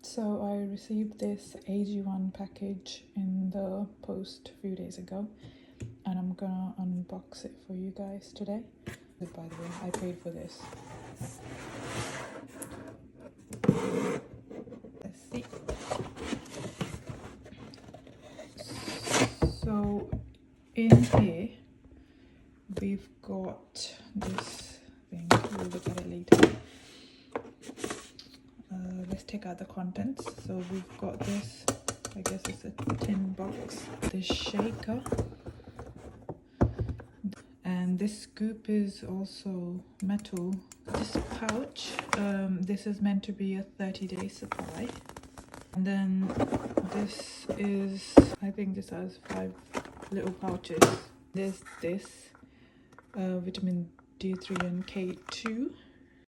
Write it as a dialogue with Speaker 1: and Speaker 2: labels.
Speaker 1: So I received this AG1 package in the post a few days ago, and I'm gonna unbox it for you guys today. By the way, I paid for this. Let's see. So in here we've got this thing. We'll look at it later. Let's take out the contents. So we've got this, I guess it's a tin box, this shaker, and this scoop is also metal. This pouch, this is meant to be a 30-day supply, and then this is, I think this has 5 little pouches. There's this vitamin D3 and K2.